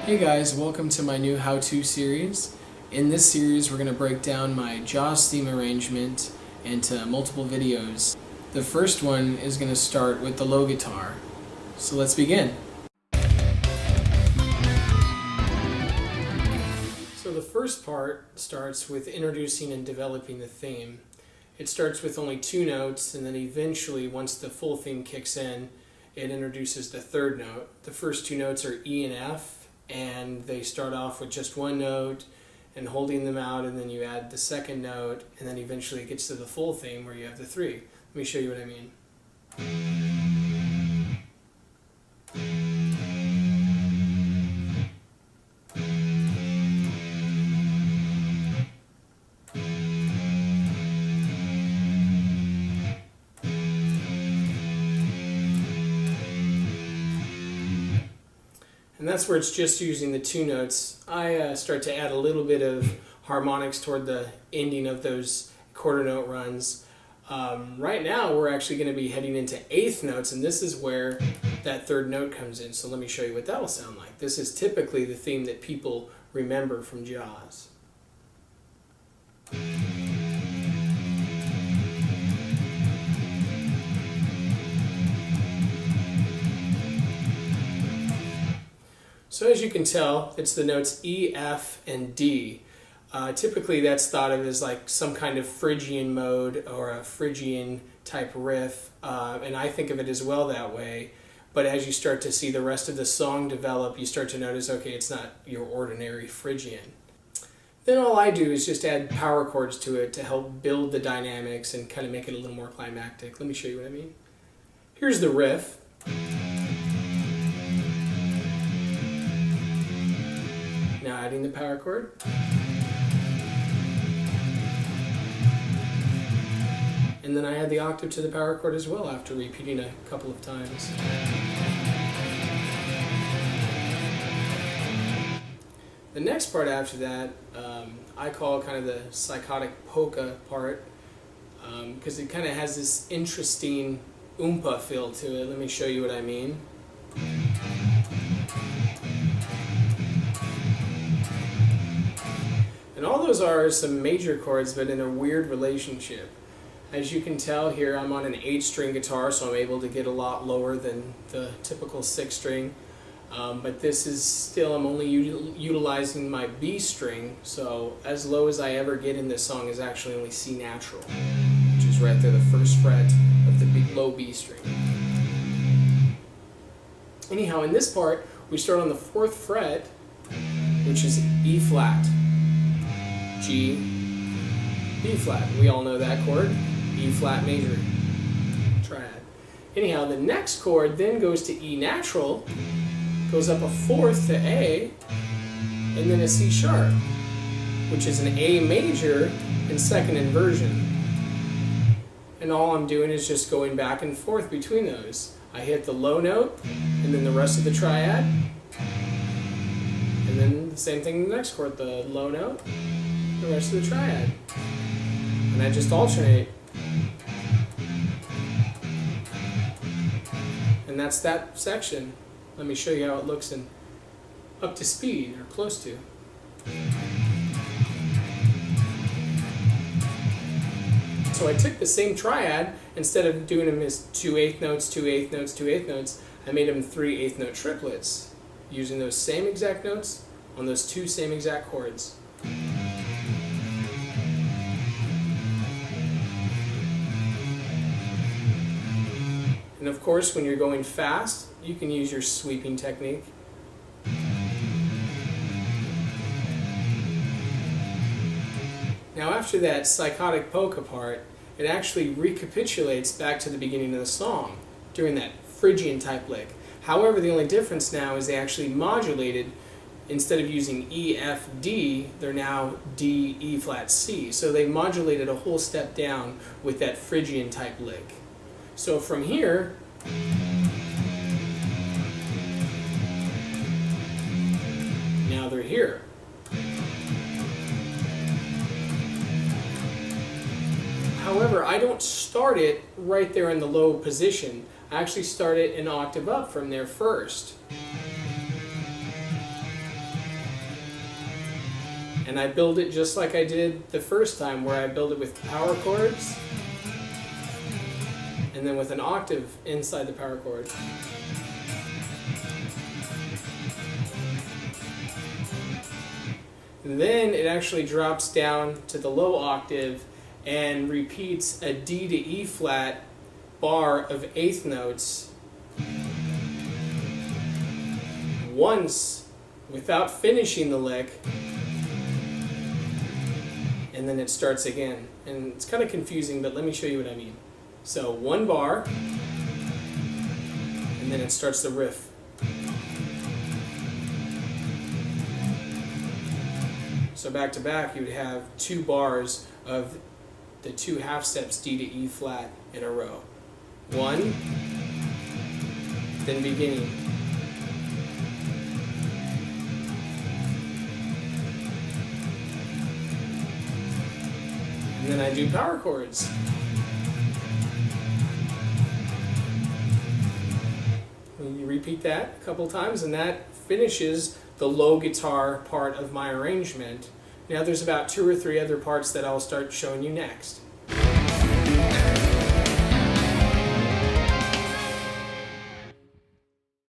Hey guys, welcome to my new how-to series. In this series we're going to break down my Jaws theme arrangement into multiple videos. The first one is going to start with the low guitar. So let's begin. So the first part starts with introducing and developing the theme. It starts with only two notes, and then eventually once the full theme kicks in, it introduces the third note. The first two notes are E and F, and they start off with just one note and holding them out, and then you add the second note, and then eventually it gets to the full theme where you have the three. Let me show you what I mean. And that's where it's just using the two notes. I start to add a little bit of harmonics toward the ending of those quarter note runs. Right now we're actually going to be heading into eighth notes, and this is where that third note comes in. So let me show you what that will sound like. This is typically the theme that people remember from Jaws. So as you can tell, it's the notes E, F, and D. Typically that's thought of as like some kind of Phrygian mode or a Phrygian type riff, and I think of it as well that way. But as you start to see the rest of the song develop, you start to notice, okay, it's not your ordinary Phrygian. Then all I do is just add power chords to it to help build the dynamics and kind of make it a little more climactic. Let me show you what I mean. Here's the riff. Now adding the power chord. And then I add the octave to the power chord as well after repeating a couple of times. The next part after that, I call kind of the psychotic polka part, because it kind of has this interesting oompa feel to it. Let me show you what I mean. And all those are some major chords, but in a weird relationship. As you can tell here, I'm on an 8-string guitar, so I'm able to get a lot lower than the typical 6-string. But this is still, I'm only utilizing my B string, so as low as I ever get in this song is actually only C natural, which is right there, the first fret of the low B string. Anyhow, in this part, we start on the 4th fret, which is E flat. G, B flat. We all know that chord. E flat major triad. Anyhow, the next chord then goes to E natural, goes up a 4th to A, and then a C sharp, which is an A major in second inversion. And all I'm doing is just going back and forth between those. I hit the low note, and then the rest of the triad, and then the same thing in the next chord, the low note, the rest of the triad, and I just alternate, and that's that section. Let me show you how it looks in up to speed or close to. So I took the same triad, instead of doing them as 2 8th notes, 2 8th notes, 2 8th notes, I made them 3 8th note triplets, using those same exact notes on those two same exact chords. And of course, when you're going fast, you can use your sweeping technique. Now after that psychotic polka part, it actually recapitulates back to the beginning of the song during that Phrygian type lick. However, the only difference now is they actually modulated. Instead of using E, F, D, they're now D, E flat, C. So they modulated a whole step down with that Phrygian type lick. So from here, now they're here. However, I don't start it right there in the low position. I actually start it an octave up from there first. And I build it just like I did the first time, where I build it with power chords and then with an octave inside the power chord. And then it actually drops down to the low octave and repeats a D to E flat bar of eighth notes once without finishing the lick, and then it starts again. And it's kind of confusing, but let me show you what I mean. So one bar, and then it starts the riff. So back to back, you would have 2 bars of the 2 half steps D to E flat in a row. 1, then beginning. And then I do power chords. You repeat that a couple times, and that finishes the low guitar part of my arrangement. Now there's about 2 or 3 other parts that I'll start showing you next.